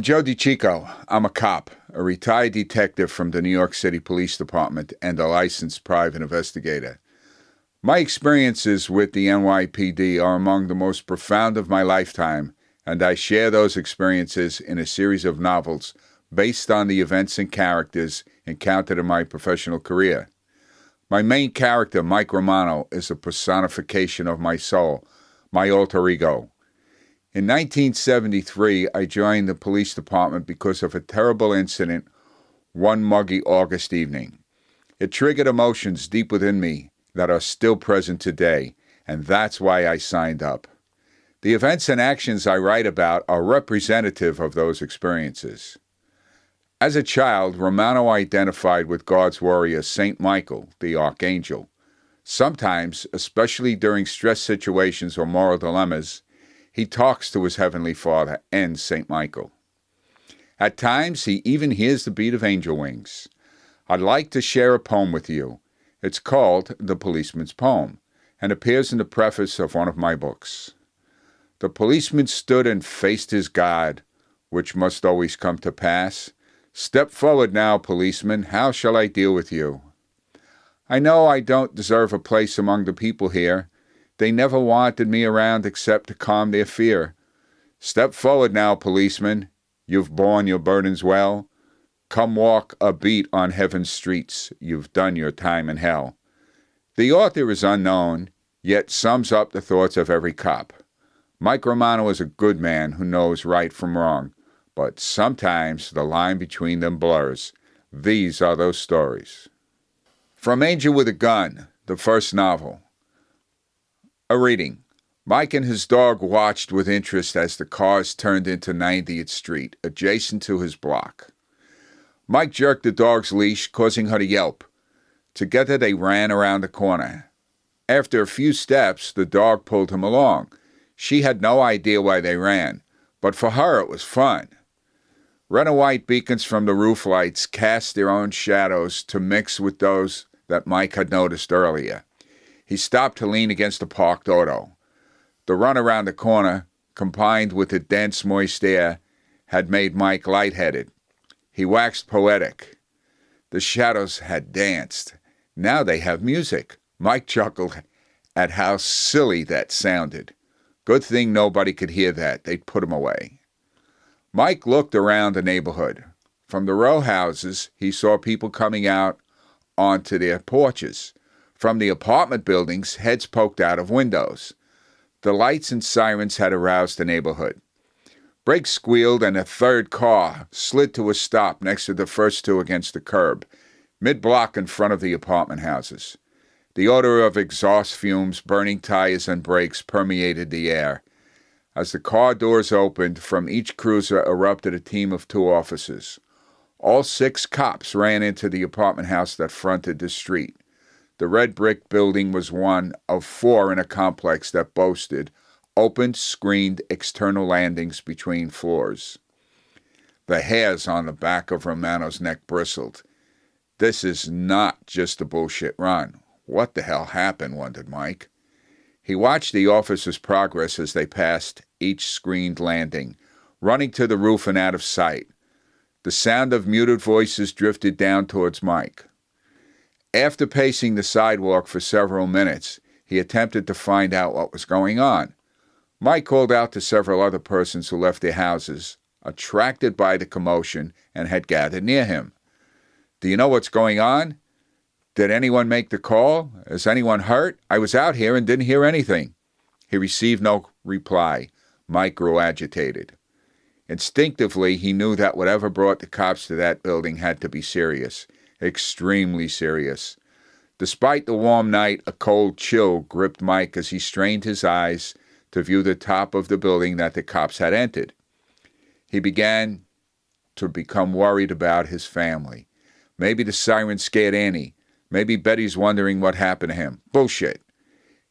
I'm Joe DeCicco. I'm a cop, a retired detective from the New York City Police Department and a licensed private investigator. My experiences with the NYPD are among the most profound of my lifetime, and I share those experiences in a series of novels based on the events and characters encountered in my professional career. My main character, Mike Romamo, is a personification of my soul, my alter ego. In 1973, I joined the police department because of a terrible incident one muggy August evening. It triggered emotions deep within me that are still present today, and that's why I signed up. The events and actions I write about are representative of those experiences. As a child, Romano identified with God's warrior, St. Michael, the Archangel. Sometimes, especially during stress situations or moral dilemmas, he talks to his Heavenly Father and St. Michael. At times, he even hears the beat of angel wings. I'd like to share a poem with you. It's called The Policeman's Poem and appears in the preface of one of my books. The policeman stood and faced his God, which must always come to pass. Step forward now, policeman, how shall I deal with you? I know I don't deserve a place among the people here. They never wanted me around except to calm their fear. Step forward now, policeman, you've borne your burdens well. Come walk a beat on heaven's streets, you've done your time in hell. The author is unknown, yet sums up the thoughts of every cop. Mike Romano is a good man who knows right from wrong, but sometimes the line between them blurs. These are those stories. From Angel with a Gun, the first novel. A reading. Mike and his dog watched with interest as the cars turned into 90th Street, adjacent to his block. Mike jerked the dog's leash, causing her to yelp. Together they ran around the corner. After a few steps, the dog pulled him along. She had no idea why they ran, but for her it was fun. Red and white beacons from the roof lights cast their own shadows to mix with those that Mike had noticed earlier. He stopped to lean against a parked auto. The run around the corner, combined with the dense, moist air, had made Mike lightheaded. He waxed poetic. The shadows had danced. Now they have music. Mike chuckled at how silly that sounded. Good thing nobody could hear that. They'd put him away. Mike looked around the neighborhood. From the row houses, he saw people coming out onto their porches. From the apartment buildings, heads poked out of windows. The lights and sirens had aroused the neighborhood. Brakes squealed and a third car slid to a stop next to the first two against the curb, mid-block in front of the apartment houses. The odor of exhaust fumes, burning tires, and brakes permeated the air. As the car doors opened, from each cruiser erupted a team of 2 officers. All 6 cops ran into the apartment house that fronted the street. The red brick building was one of 4 in a complex that boasted open, screened external landings between floors. The hairs on the back of Romano's neck bristled. This is not just a bullshit run. What the hell happened, wondered Mike. He watched the officers' progress as they passed each screened landing, running to the roof and out of sight. The sound of muted voices drifted down towards Mike. After pacing the sidewalk for several minutes, he attempted to find out what was going on. Mike called out to several other persons who left their houses, attracted by the commotion, and had gathered near him. Do you know what's going on? Did anyone make the call? Is anyone hurt? I was out here and didn't hear anything. He received no reply. Mike grew agitated. Instinctively, he knew that whatever brought the cops to that building had to be serious. Extremely serious. Despite the warm night, a cold chill gripped Mike as he strained his eyes to view the top of the building that the cops had entered. He began to become worried about his family. Maybe the siren scared Annie. Maybe Betty's wondering what happened to him. Bullshit.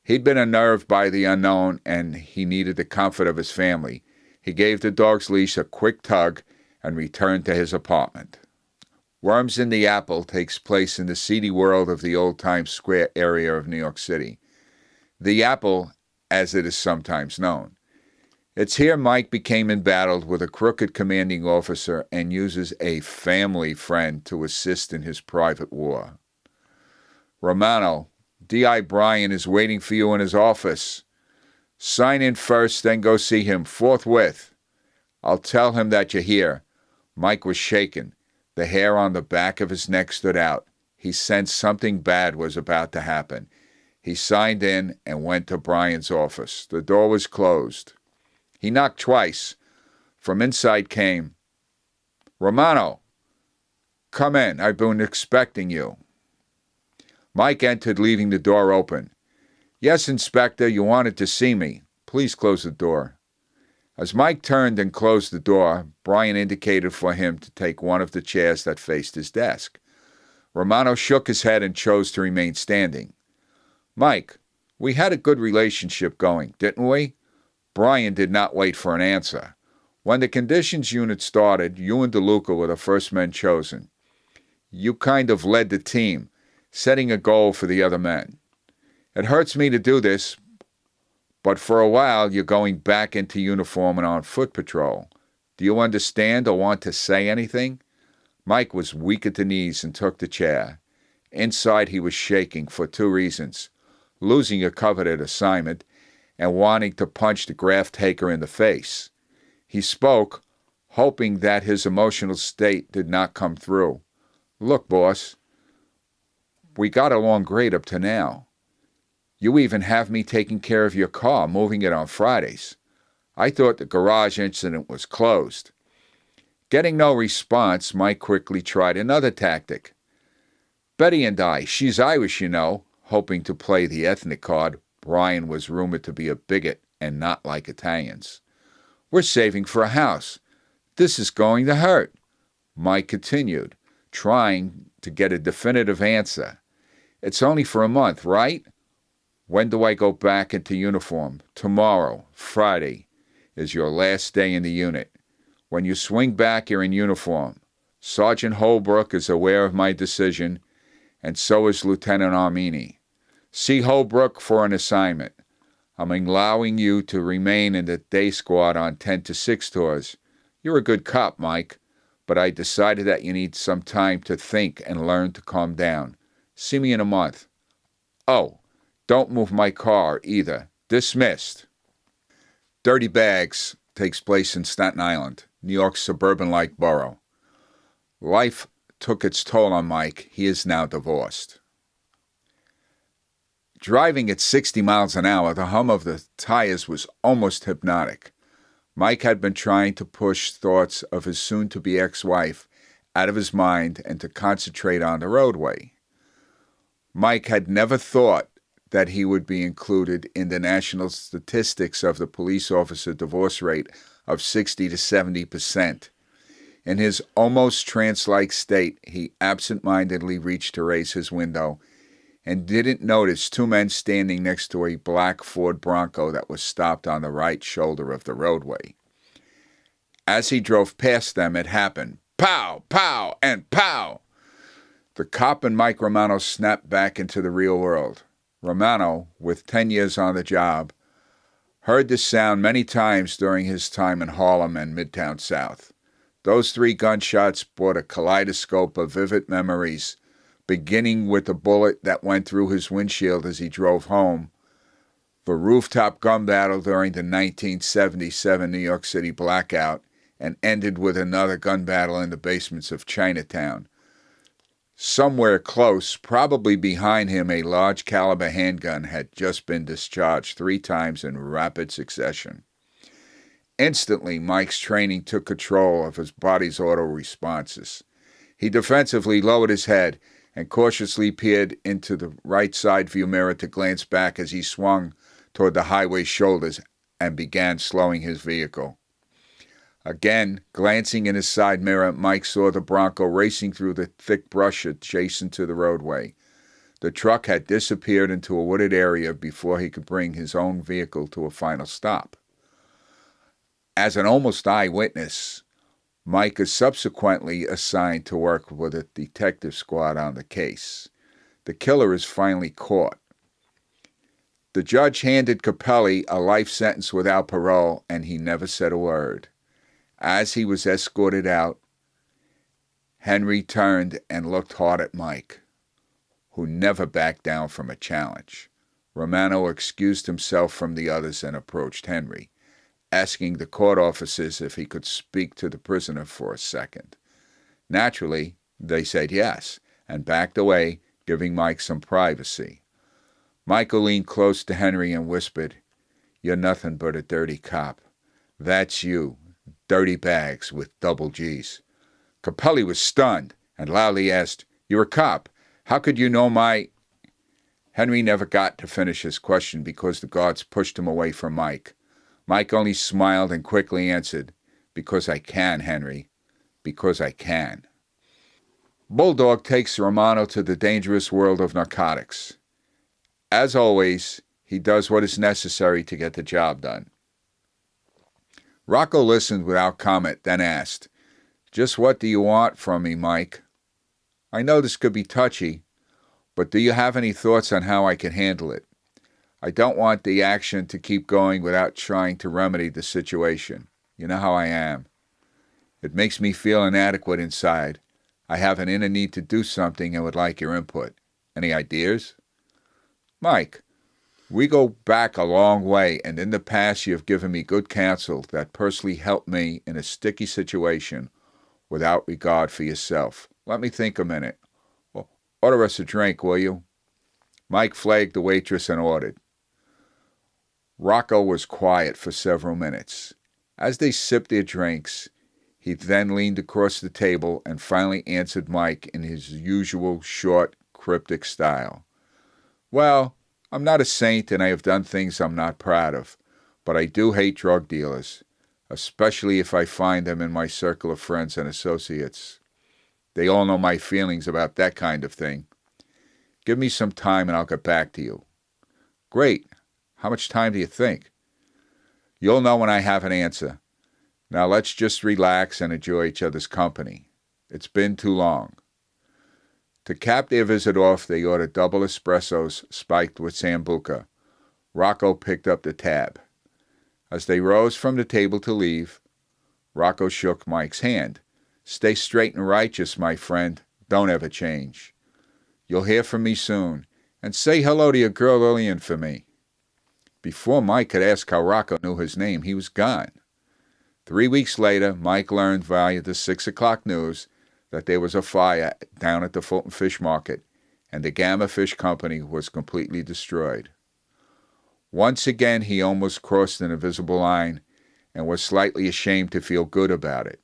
He'd been unnerved by the unknown, and he needed the comfort of his family. He gave the dog's leash a quick tug and returned to his apartment. Worms in the Apple takes place in the seedy world of the old Times Square area of New York City. The Apple, as it is sometimes known. It's here Mike became embattled with a crooked commanding officer and uses a family friend to assist in his private war. Romamo, D.I. Bryan is waiting for you in his office. Sign in first, then go see him forthwith. I'll tell him that you're here. Mike was shaken. The hair on the back of his neck stood out. He sensed something bad was about to happen. He signed in and went to Bryan's office. The door was closed. He knocked twice. From inside came, "Romamo, come in. I've been expecting you." Mike entered, leaving the door open. "Yes, Inspector, you wanted to see me. Please close the door." As Mike turned and closed the door, Bryan indicated for him to take one of the chairs that faced his desk. Romano shook his head and chose to remain standing. "Mike, we had a good relationship going, didn't we?" Bryan did not wait for an answer. "When the conditions unit started, you and DeCicco were the first men chosen. You kind of led the team, setting a goal for the other men. It hurts me to do this, but for a while you're going back into uniform and on foot patrol. Do you understand or want to say anything?" Mike was weak at the knees and took the chair. Inside he was shaking for two reasons: losing a coveted assignment and wanting to punch the graft taker in the face. He spoke, hoping that his emotional state did not come through. "Look, boss, we got along great up to now. You even have me taking care of your car, moving it on Fridays. I thought the garage incident was closed." Getting no response, Mike quickly tried another tactic. "Betty and I, she's Irish, you know," hoping to play the ethnic card. Bryan was rumored to be a bigot and not like Italians. "We're saving for a house. This is going to hurt." Mike continued, trying to get a definitive answer. "It's only for a month, right?" "When do I go back into uniform?" "Tomorrow, Friday, is your last day in the unit. When you swing back, you're in uniform. Sergeant Holbrook is aware of my decision, and so is Lieutenant Armini. See Holbrook for an assignment. I'm allowing you to remain in the day squad on 10 to 6 tours. You're a good cop, Mike, but I decided that you need some time to think and learn to calm down. See me in a month. Oh, don't move my car either. Dismissed." Dirty Bags takes place in Staten Island, New York's suburban-like borough. Life took its toll on Mike. He is now divorced. Driving at 60 miles an hour, the hum of the tires was almost hypnotic. Mike had been trying to push thoughts of his soon-to-be ex-wife out of his mind and to concentrate on the roadway. Mike had never thought that he would be included in the national statistics of the police officer divorce rate of 60 to 70%. In his almost trance-like state, he absent-mindedly reached to raise his window and didn't notice two men standing next to a black Ford Bronco that was stopped on the right shoulder of the roadway. As he drove past them, it happened. Pow, pow, and pow! The cop and Mike Romano snapped back into the real world. Romano, with 10 years on the job, heard this sound many times during his time in Harlem and Midtown South. Those 3 gunshots brought a kaleidoscope of vivid memories, beginning with the bullet that went through his windshield as he drove home, the rooftop gun battle during the 1977 New York City blackout, and ended with another gun battle in the basements of Chinatown. Somewhere close, probably behind him, a large caliber handgun had just been discharged 3 times in rapid succession. Instantly, Mike's training took control of his body's auto responses. He defensively lowered his head and cautiously peered into the right side view mirror to glance back as he swung toward the highway's shoulders and began slowing his vehicle. Again, glancing in his side mirror, Mike saw the Bronco racing through the thick brush adjacent to the roadway. The truck had disappeared into a wooded area before he could bring his own vehicle to a final stop. As an almost eyewitness, Mike is subsequently assigned to work with a detective squad on the case. The killer is finally caught. The judge handed Capelli a life sentence without parole, and he never said a word. As he was escorted out, Henry turned and looked hard at Mike, who never backed down from a challenge. Romamo excused himself from the others and approached Henry, asking the court officers if he could speak to the prisoner for a second. Naturally, they said yes, and backed away, giving Mike some privacy. Michael leaned close to Henry and whispered, "You're nothing but a dirty cop. That's you, dirty bags with double G's." Capelli was stunned and loudly asked, "You're a cop. How could you know my—" Henry never got to finish his question because the guards pushed him away from Mike. Mike only smiled and quickly answered, "Because I can, Henry. Because I can." Bulldog takes Romano to the dangerous world of narcotics. As always, he does what is necessary to get the job done. Rocco listened without comment, then asked, "Just what do you want from me, Mike? I know this could be touchy, but do you have any thoughts on how I can handle it? I don't want the action to keep going without trying to remedy the situation. You know how I am. It makes me feel inadequate inside. I have an inner need to do something and would like your input. Any ideas?" "Mike, we go back a long way, and in the past you have given me good counsel that personally helped me in a sticky situation without regard for yourself. Let me think a minute. Order us a drink, will you?" Mike flagged the waitress and ordered. Rocco was quiet for several minutes. As they sipped their drinks, he then leaned across the table and finally answered Mike in his usual short, cryptic style. "Well, I'm not a saint and I have done things I'm not proud of, but I do hate drug dealers, especially if I find them in my circle of friends and associates. They all know my feelings about that kind of thing. Give me some time and I'll get back to you." "Great. How much time do you think?" "You'll know when I have an answer. Now let's just relax and enjoy each other's company. It's been too long." To cap their visit off, they ordered double espressos spiked with sambuca. Rocco picked up the tab. As they rose from the table to leave, Rocco shook Mike's hand. "Stay straight and righteous, my friend. Don't ever change. You'll hear from me soon. And say hello to your girl Lillian for me." Before Mike could ask how Rocco knew his name, he was gone. 3 weeks later, Mike learned via the 6 o'clock news that there was a fire down at the Fulton Fish Market, and the Gamma Fish Company was completely destroyed. Once again, he almost crossed an invisible line and was slightly ashamed to feel good about it.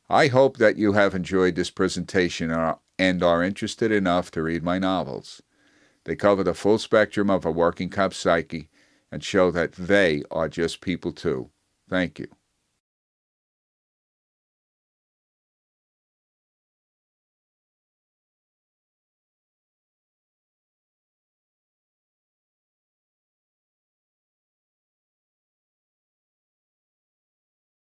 I hope that you have enjoyed this presentation and are interested enough to read my novels. They cover the full spectrum of a working cop's psyche and show that they are just people too. Thank you.